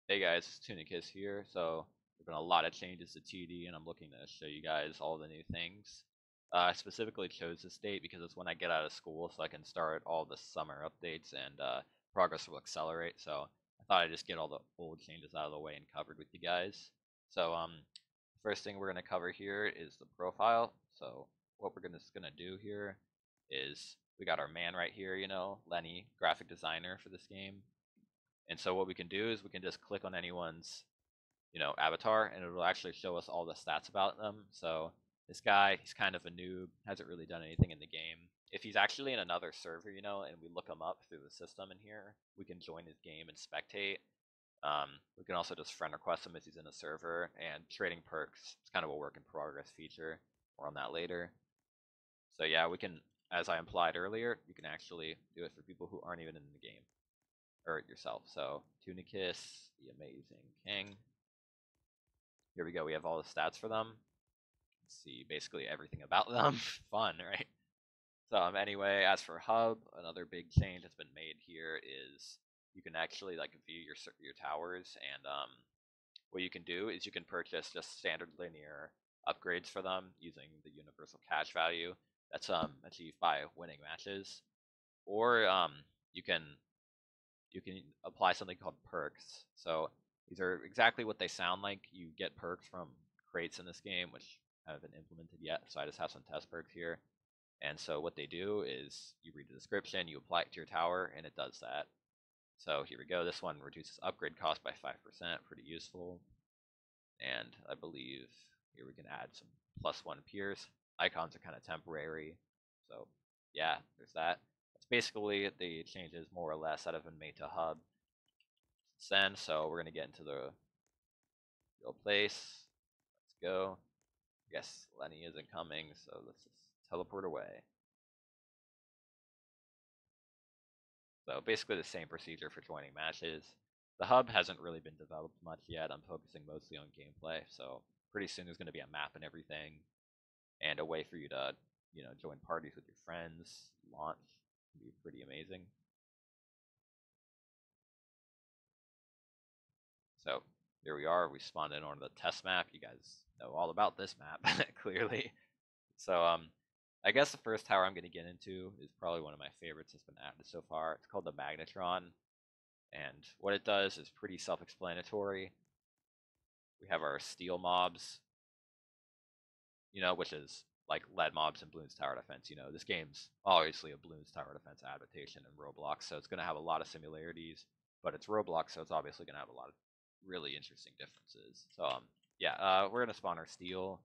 Hey guys, it's Tuneable here. So there've been a lot of changes to TD, and I'm looking to show you guys all the new things. I specifically chose this date because it's when I get out of school, so I can start all the summer updates and progress will accelerate. So I thought I'd just get all the old changes out of the way and covered with you guys. So first thing we're gonna cover here is the profile. So what we're just gonna do here is we got our man right here, Lenny, graphic designer for this game. And so what we can do is we can just click on anyone's, avatar, and it'll actually show us all the stats about them. So this guy, he's kind of a noob, hasn't really done anything in the game. If he's actually in another server, and we look him up through the system in here, we can join his game and spectate. We can also just friend request him if he's in a server, and trading perks. It's kind of a work in progress feature. More on that later. So yeah, we can, as I implied earlier, you can actually do it for people who aren't even in the game or yourself. So Tunicus, the amazing king. Here we go. We have all the stats for them. Let's see basically everything about them. Fun, right? So anyway, as for hub, another big change that's been made here is you can actually like view your towers, and what you can do is you can purchase just standard linear upgrades for them using the universal cash value that's achieved by winning matches, or you can apply something called perks. So these are exactly what they sound like. You get perks from crates in this game, which haven't been implemented yet. So I just have some test perks here. And so what they do is you read the description, you apply it to your tower, and it does that. So here we go. This one reduces upgrade cost by 5%, pretty useful. And I believe here we can add some +1 peers. Icons are kind of temporary. So yeah, there's that. That's basically the changes more or less that have been made to hub since then. So we're gonna get into the real place. Let's go. I guess Lenny isn't coming, so let's just teleport away. So basically the same procedure for joining matches. The hub hasn't really been developed much yet. I'm focusing mostly on gameplay, so pretty soon there's going to be a map and everything, and a way for you to, join parties with your friends. Launch can be pretty amazing. So here we are. We spawned in on the test map. You guys know all about this map, clearly. So I guess the first tower I'm going to get into is probably one of my favorites that's been added so far. It's called the Magnetron, and what it does is pretty self-explanatory. We have our steel mobs, which is like lead mobs and Bloons Tower Defense. This game's obviously a Bloons Tower Defense adaptation in Roblox, so it's going to have a lot of similarities, but it's Roblox, so it's obviously going to have a lot of really interesting differences. So, yeah, we're going to spawn our steel.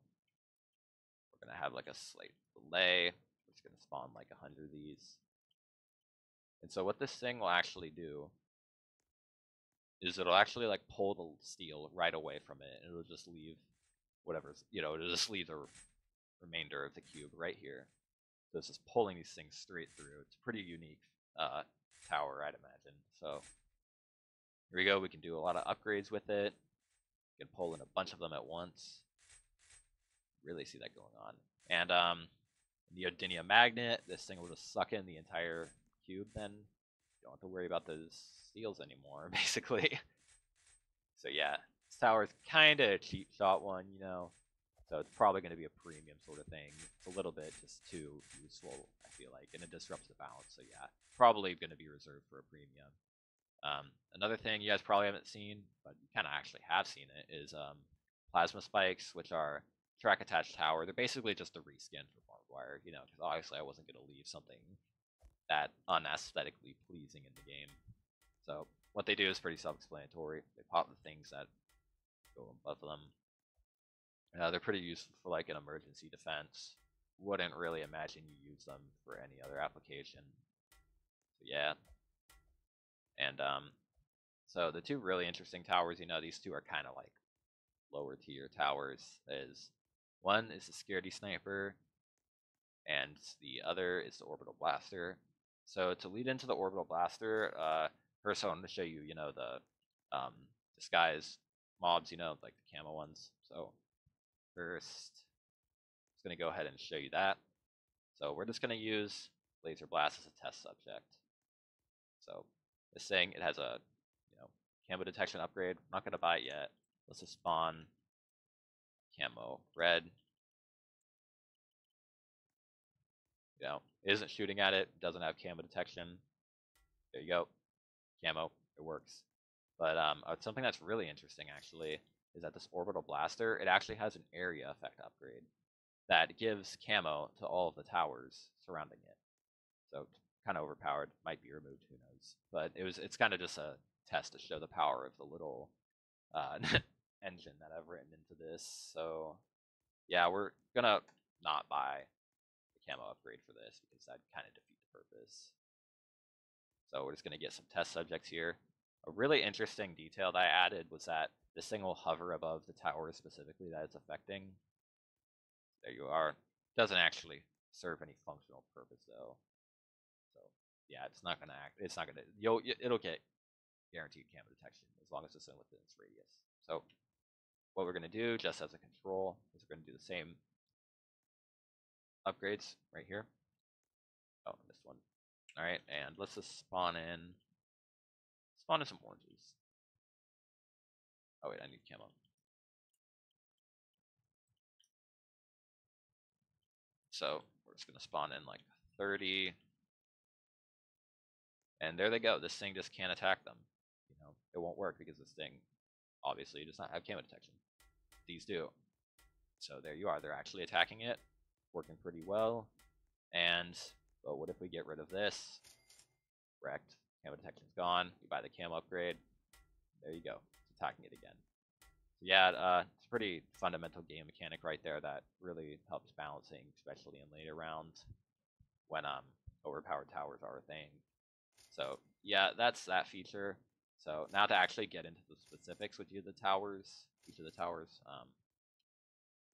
We're going to have like a slight delay. We're just going to spawn like 100 of these. And so what this thing will actually do is it'll actually like pull the steel right away from it, and it'll just leave whatever's, it'll just leave the remainder of the cube right here. So it's just pulling these things straight through. It's a pretty unique tower, I'd imagine. So here we go. We can do a lot of upgrades with it. We can pull in a bunch of them at once. Really see that going on. And the Odinia magnet, this thing will just suck in the entire cube. Then you don't have to worry about those steals anymore, basically. So yeah, this tower is kind of a cheap shot one, So it's probably going to be a premium sort of thing. It's a little bit just too useful, I feel like, and it disrupts the balance. So yeah, probably going to be reserved for a premium. Another thing you guys probably haven't seen, but you kind of actually have seen it, is plasma spikes, which are track attached tower. They're basically just a reskin for barbed wire, because obviously I wasn't going to leave something that unaesthetically pleasing in the game. So what they do is pretty self-explanatory. They pop the things that go above them. They're pretty useful for like an emergency defense. Wouldn't really imagine you use them for any other application. So yeah. And so the two really interesting towers, these two are kind of like lower tier towers. Is one is the Scaredy Sniper, and the other is the Orbital Blaster. So to lead into the Orbital Blaster, first I want to show you, the disguise mobs, like the camo ones. So first, I'm just going to go ahead and show you that. So we're just going to use Laser Blast as a test subject. So this thing, it has a Camo detection upgrade. I'm not gonna buy it yet. Let's just spawn camo red. You know, it isn't shooting at it. Doesn't have camo detection. There you go. Camo. It works. But something that's really interesting actually is that this orbital blaster, it actually has an area effect upgrade that gives camo to all of the towers surrounding it. So kind of overpowered, might be removed, who knows. But it's kind of just a test to show the power of the little engine that I've written into this. So yeah, we're gonna not buy the camo upgrade for this because that'd kind of defeat the purpose. So we're just gonna get some test subjects here. A really interesting detail that I added was that this thing will hover above the tower specifically that it's affecting. There you are. Doesn't actually serve any functional purpose though. So yeah, it's not gonna act. It's not gonna. It'll get guaranteed camo detection as long as it's within its radius. So what we're gonna do, just as a control, is we're gonna do the same upgrades right here. Oh, this one. All right, and let's just spawn in some oranges. Oh wait, I need camo. So we're just gonna spawn in like 30. And there they go. This thing just can't attack them. You know, it won't work because this thing obviously does not have camo detection. These do. So there you are. They're actually attacking it. Working pretty well. And but what if we get rid of this? Wrecked. Camo detection's gone. You buy the camo upgrade. There you go. It's attacking it again. So yeah, it's a pretty fundamental game mechanic right there that really helps balancing, especially in later rounds when overpowered towers are a thing. So yeah, that's that feature. So now to actually get into the specifics with each of the towers,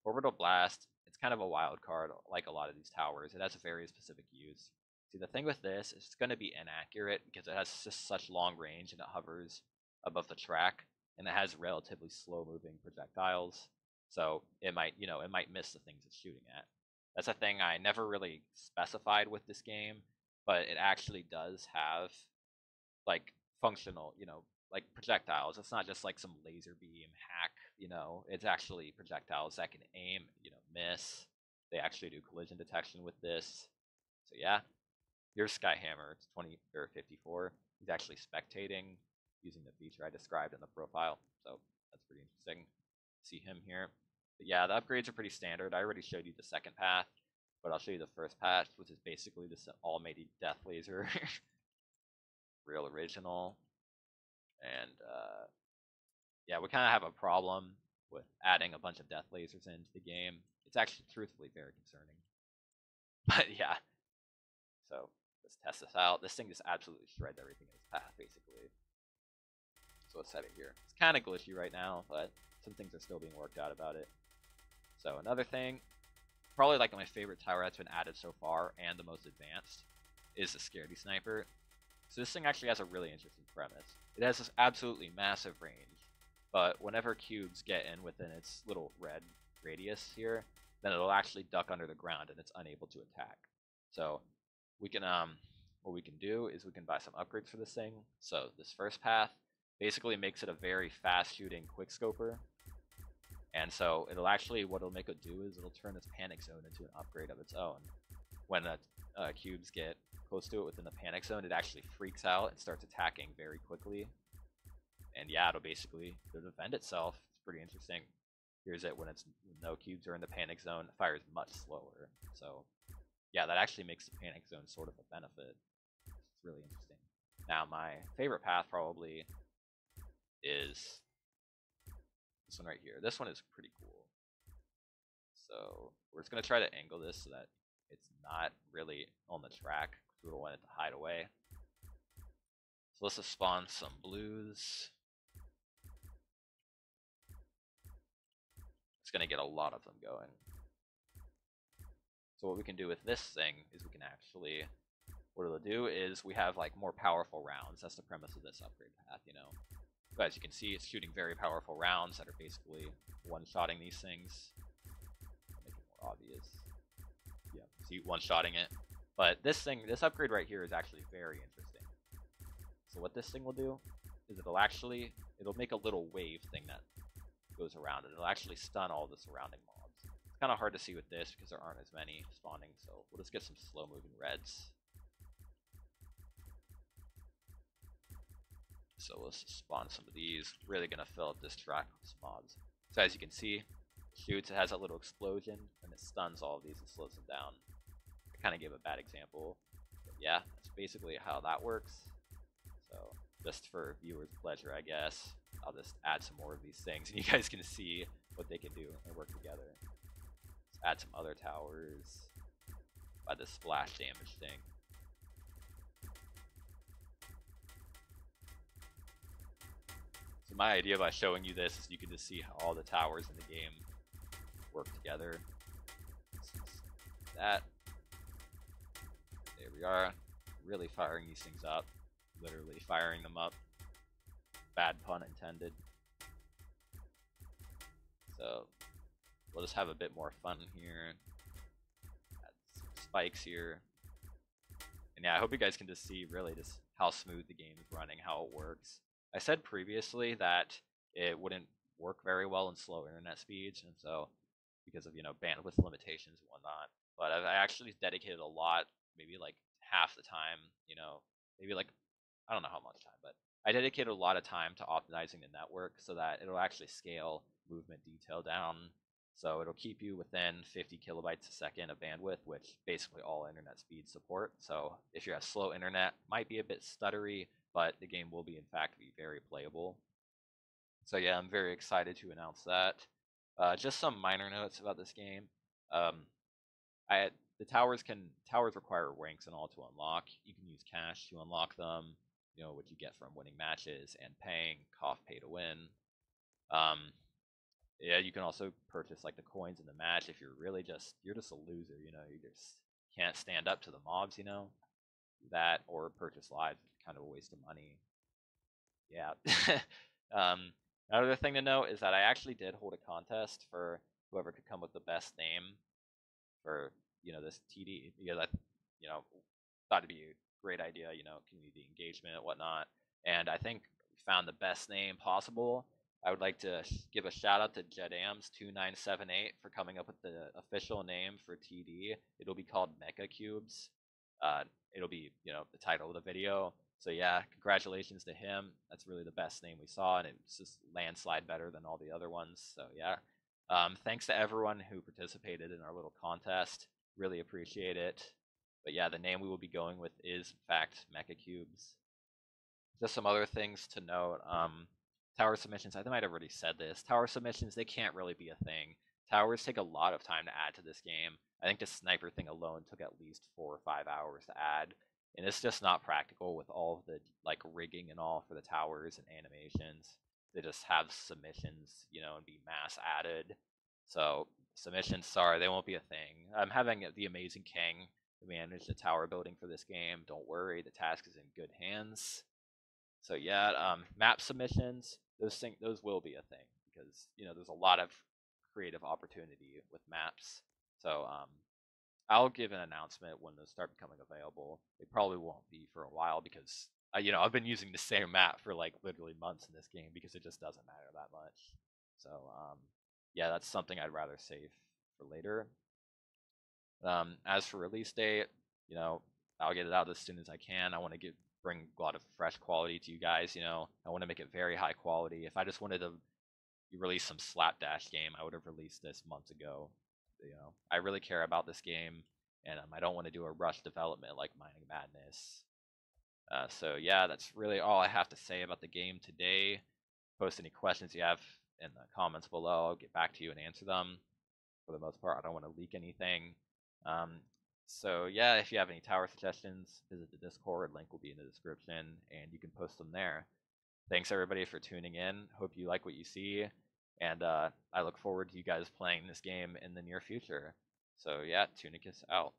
Orbital Blast, it's kind of a wild card like a lot of these towers. It has a very specific use. See, the thing with this is it's going to be inaccurate because it has just such long range and it hovers above the track and it has relatively slow moving projectiles. So it might miss the things it's shooting at. That's a thing I never really specified with this game, but it actually does have like functional, like projectiles. It's not just like some laser beam hack, it's actually projectiles that can aim, miss. They actually do collision detection with this. So yeah, here's Skyhammer. It's 20 or 54. He's actually spectating using the feature I described in the profile. So that's pretty interesting. See him here. But yeah, the upgrades are pretty standard. I already showed you the second path, but I'll show you the first path, which is basically this almighty death laser. Real original. And yeah, we kind of have a problem with adding a bunch of death lasers into the game. It's actually truthfully very concerning. But yeah, so let's test this out. This thing just absolutely shreds everything in its path, basically. So let's set it here. It's kind of glitchy right now, but some things are still being worked out about it. So another thing, probably like my favorite tower that's been added so far and the most advanced, is the Scaredy Sniper. So this thing actually has a really interesting premise. It has this absolutely massive range, but whenever cubes get in within its little red radius here, then it'll actually duck under the ground and it's unable to attack. So we can what we can do is we can buy some upgrades for this thing. So this first path basically makes it a very fast shooting quickscoper. And so it'll actually, what it'll make it do is it'll turn its panic zone into an upgrade of its own. When the cubes get close to it within the panic zone, it actually freaks out and starts attacking very quickly. And yeah, it'll defend itself. It's pretty interesting. Here's it when no cubes are in the panic zone. It fires much slower. So yeah, that actually makes the panic zone sort of a benefit. It's really interesting. Now my favorite path probably is this one right here. This one is pretty cool. So we're just going to try to angle this so that it's not really on the track. We don't want it to hide away. So let's just spawn some blues. It's going to get a lot of them going. So what we can do with this thing is we can actually, what it'll do is we have like more powerful rounds. That's the premise of this upgrade path, But as you can see, it's shooting very powerful rounds that are basically one-shotting these things. Make it more obvious. Yeah, see, one-shotting it. But this upgrade right here is actually very interesting. So what this thing will do is it'll make a little wave thing that goes around it. It'll actually stun all the surrounding mobs. It's kind of hard to see with this because there aren't as many spawning, so we'll just get some slow moving reds. So let's spawn some of these. Really gonna fill up this track with some mobs. So as you can see, it shoots, it has a little explosion, and it stuns all of these and slows them down. I kind of gave a bad example, but yeah, that's basically how that works. So just for viewers' pleasure, I guess, I'll just add some more of these things, and you guys can see what they can do and work together. Let's add some other towers by the splash damage thing. So my idea by showing you this is you can just see how all the towers in the game work together. That. There we are. Really firing these things up. Literally firing them up. Bad pun intended. So we'll just have a bit more fun here. Add some spikes here. And yeah, I hope you guys can just see really just how smooth the game is running, how it works. I said previously that it wouldn't work very well in slow internet speeds, and so because of bandwidth limitations and whatnot. But I actually dedicated a lot, maybe like half the time, maybe like I don't know how much time, but I dedicated a lot of time to optimizing the network so that it'll actually scale movement detail down. So it'll keep you within 50 kilobytes a second of bandwidth, which basically all internet speeds support. So if you have slow internet, might be a bit stuttery, but the game will be in fact be very playable. So yeah, I'm very excited to announce that. Just some minor notes about this game. The towers require ranks and all to unlock. You can use cash to unlock them, what you get from winning matches and paying pay to win. Yeah, you can also purchase like the coins in the match if you're just a loser, you just can't stand up to the mobs, that, or purchase lives, kind of a waste of money. Yeah. Another thing to note is that I actually did hold a contest for whoever could come with the best name for this TD, because I thought it'd be a great idea, community engagement and whatnot, and I think we found the best name possible. I would like to give a shout out to Jedams2978 for coming up with the official name for TD. It'll be called MechaCubes. It'll be the title of the video. So yeah, congratulations to him. That's really the best name we saw, and it's just landslide better than all the other ones. So yeah, thanks to everyone who participated in our little contest. Really appreciate it. But yeah, the name we will be going with is in fact MechaCubes. Just some other things to note. Tower submissions, I might have already said this. Tower submissions, they can't really be a thing. Towers take a lot of time to add to this game. I think the sniper thing alone took at least 4 or 5 hours to add. And it's just not practical with all of the rigging and all for the towers and animations. They just have submissions, and be mass added. So submissions, sorry, they won't be a thing. I'm having the amazing King manage the tower building for this game. Don't worry, the task is in good hands. So yeah, map submissions, those will be a thing because there's a lot of creative opportunity with maps. So I'll give an announcement when those start becoming available. They probably won't be for a while because I've been using the same map for literally months in this game because it just doesn't matter that much. So yeah, that's something I'd rather save for later. As for release date, I'll get it out as soon as I can. I want to bring a lot of fresh quality to you guys. I want to make it very high quality. If I just wanted to release some slapdash game, I would have released this months ago. I really care about this game, and I don't want to do a rush development like Mining Madness. So yeah, that's really all I have to say about the game today. Post any questions you have in the comments below. I'll get back to you and answer them. For the most part, I don't want to leak anything. So yeah, if you have any tower suggestions, visit the Discord. Link will be in the description, and you can post them there. Thanks everybody for tuning in. Hope you like what you see, and I look forward to you guys playing this game in the near future. So yeah, Tunicus out.